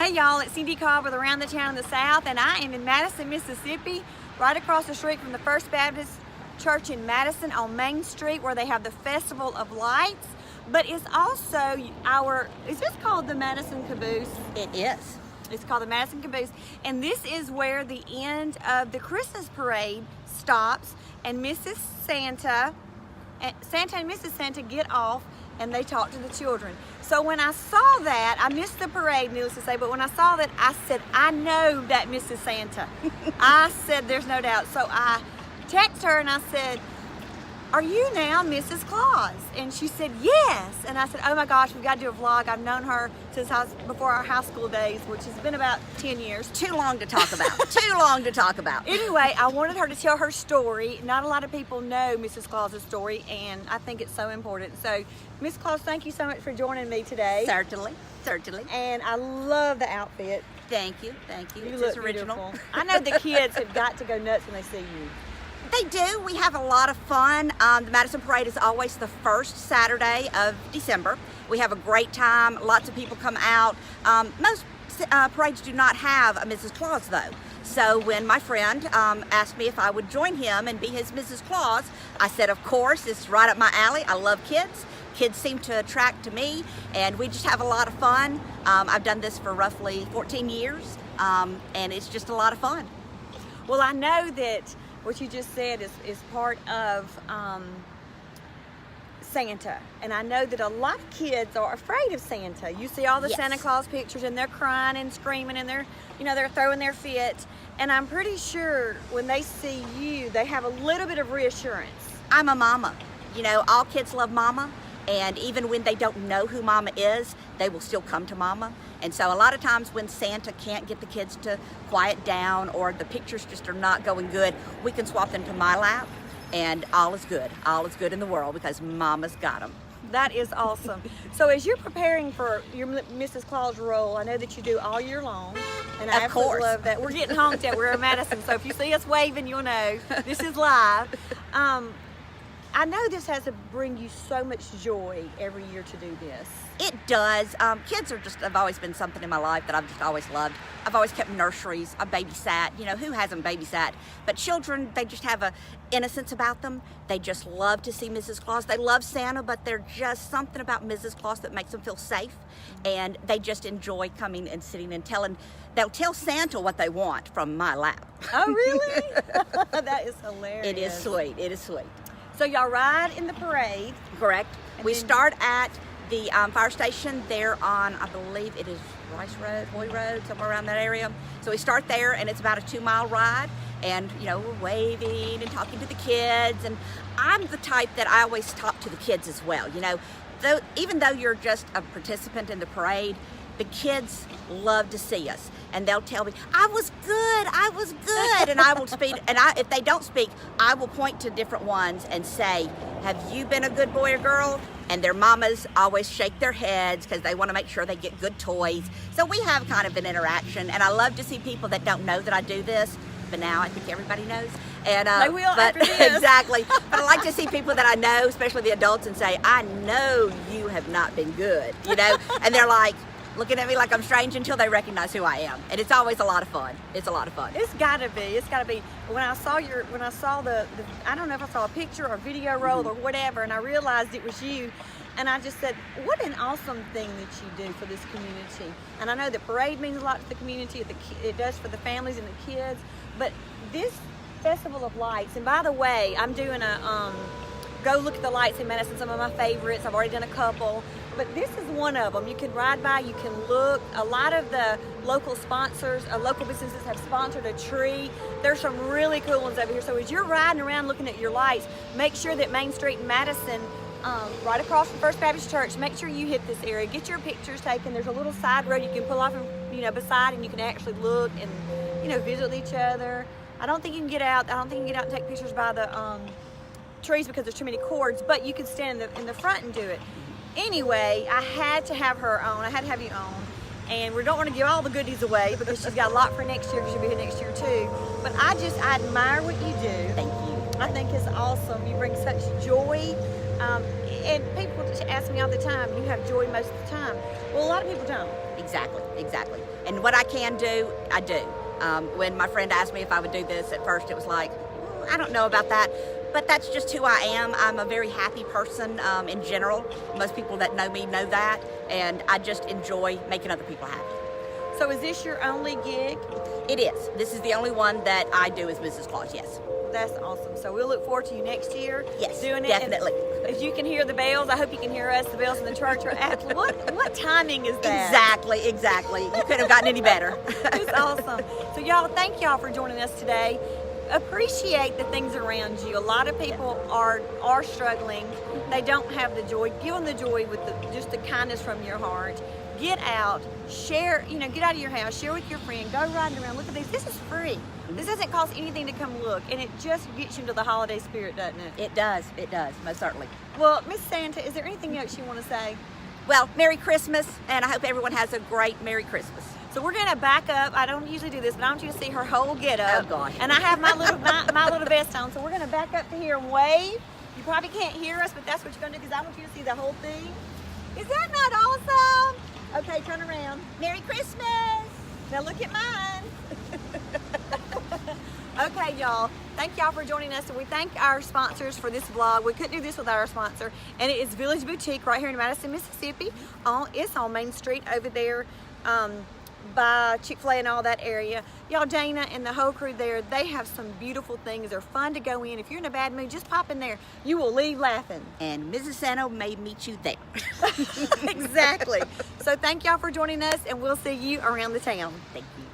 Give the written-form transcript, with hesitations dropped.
Hey y'all, it's Cindy Cobb with Around the Town in the South, and I am in Madison, Mississippi, right across the street from the First Baptist Church in Madison on Main Street, where they have the Festival of Lights. But it's also is this called the Madison Caboose? It is. It's called the Madison Caboose, and this is where the end of the Christmas parade stops, and Santa and Mrs. Santa get off, and they talk to the children. So when I saw that, I missed the parade, needless to say, but when I saw that, I said, I know that Mrs. Santa. I said, there's no doubt. So I texted her and I said, are you now Mrs. Claus? And she said, yes. And I said, oh my gosh, we've got to do a vlog. I've known her since before our high school days, which has been about 10 years. Too long to talk about. Too long to talk about. Anyway, I wanted her to tell her story. Not a lot of people know Mrs. Claus's story, and I think it's so important. So, Miss Claus, thank you so much for joining me today. Certainly, certainly. And I love the outfit. Thank you, thank you. You It's look just original. beautiful. I know the kids have got to go nuts when they see you. They do. We have a lot of fun. The Madison Parade is always the first Saturday of December. We have a great time. Lots of people come out. Most parades do not have a Mrs. Claus, though. So when my friend asked me if I would join him and be his Mrs. Claus, I said, of course, it's right up my alley. I love kids. Kids seem to attract to me, and we just have a lot of fun. I've done this for roughly 14 years, and it's just a lot of fun. Well, I know that what you just said is part of Santa, and I know that a lot of kids are afraid of Santa. You see all the Yes. Santa Claus pictures, and they're crying and screaming, and they're throwing their fit. And I'm pretty sure when they see you, they have a little bit of reassurance. I'm a mama. You know, all kids love mama, and even when they don't know who mama is, they will still come to mama. And so a lot of times when Santa can't get the kids to quiet down, or the pictures just are not going good, we can swap them to my lap, and all is good. All is good in the world because mama's got them. That is awesome. So as you're preparing for your Mrs. Claus role, I know that you do all year long, and I Of absolutely course. love that. We're getting honked at. We're in Madison, so if you see us waving, you'll know this is live. I know this has to bring you so much joy every year to do this. It does. Kids have always been something in my life that I've just always loved. I've always kept nurseries. I babysat. You know, who hasn't babysat? But children, they just have a innocence about them. They just love to see Mrs. Claus. They love Santa, but there's just something about Mrs. Claus that makes them feel safe. And they just enjoy coming and sitting and they'll tell Santa what they want from my lap. Oh, really? That is hilarious. It is sweet. It is sweet. So y'all ride in the parade. Correct. And We then- start at the fire station there on, I believe it is Rice Road, Hoy Road, somewhere around that area. So we start there, and it's about a 2-mile ride, and you know, we're waving and talking to the kids, and I'm the type that I always talk to the kids as well. You know, even though you're just a participant in the parade, the kids love to see us, and they'll tell me, I was good, and I will speak, and if they don't speak, I will point to different ones and say, have you been a good boy or girl? And their mamas always shake their heads because they want to make sure they get good toys. So we have kind of an interaction, and I love to see people that don't know that I do this, but now I think everybody knows. And They will after this. Exactly. But I like to see people that I know, especially the adults, and say, I know you have not been good, you know? And they're like, looking at me like I'm strange until they recognize who I am. And it's always a lot of fun. It's a lot of fun. It's gotta be. When I saw the I don't know if I saw a picture or video roll or whatever, and I realized it was you, and I just said, what an awesome thing that you do for this community. And I know the parade means a lot to the community. It does for the families and the kids. But this Festival of Lights, and by the way, I'm doing a go look at the lights in Madison, some of my favorites. I've already done a couple, but this is one of them. You can ride by, you can look. A lot of the local sponsors, local businesses have sponsored a tree. There's some really cool ones over here. So as you're riding around looking at your lights, make sure that Main Street in Madison, right across from First Baptist Church, make sure you hit this area. Get your pictures taken. There's a little side road you can pull off and, beside, and you can actually look and, visit each other. I don't think you can get out. and take pictures by the trees because there's too many cords, but you can stand in the front and do it. Anyway, I had to have her on. I had to have you on. And we don't want to give all the goodies away because she's got a lot for next year because she'll be here next year too. But I admire what you do. Thank you. I think it's awesome. You bring such joy. and people just ask me all the time, you have joy most of the time. Well, a lot of people don't. Exactly. And what I can do, I do. When my friend asked me if I would do this, at first it was like, I don't know about that. But that's just who I am. I'm a very happy person in general. Most people that know me know that. And I just enjoy making other people happy. So is this your only gig? It is. This is the only one that I do as Mrs. Claus, yes. That's awesome. So we'll look forward to you next year. Yes, doing it. definitely. And as you can hear the bells, I hope you can hear us. The bells in the church are what timing is that? Exactly. You couldn't have gotten any better. It's awesome. So y'all, thank y'all for joining us today. Appreciate the things around you. A lot of people are struggling. They don't have the joy. Give them the joy with just the kindness from your heart. Get out, share, get out of your house, share with your friend, go riding around, look at these. This is free. This doesn't cost anything to come look, and it just gets you into the holiday spirit, doesn't it? It does, most certainly. Well, Miss Santa, is there anything else you want to say? Well, Merry Christmas, and I hope everyone has a great Merry Christmas. So we're gonna back up. I don't usually do this, but I want you to see her whole get-up. Oh gosh. And I have my little vest on, so we're gonna back up to here and wave. You probably can't hear us, but that's what you're gonna do because I want you to see the whole thing. Is that not awesome? Okay, turn around. Merry Christmas! Now look at mine. Okay, y'all. Thank y'all for joining us, and we thank our sponsors for this vlog. We couldn't do this without our sponsor, and it is Village Boutique right here in Madison, Mississippi. It's on Main Street over there by Chick-fil-A and all that area. Y'all, Dana and the whole crew there, they have some beautiful things. They're fun to go in. If you're in a bad mood, just pop in there. You will leave laughing. And Mrs. Santa may meet you there. Exactly. So thank y'all for joining us, and we'll see you around the town. Thank you.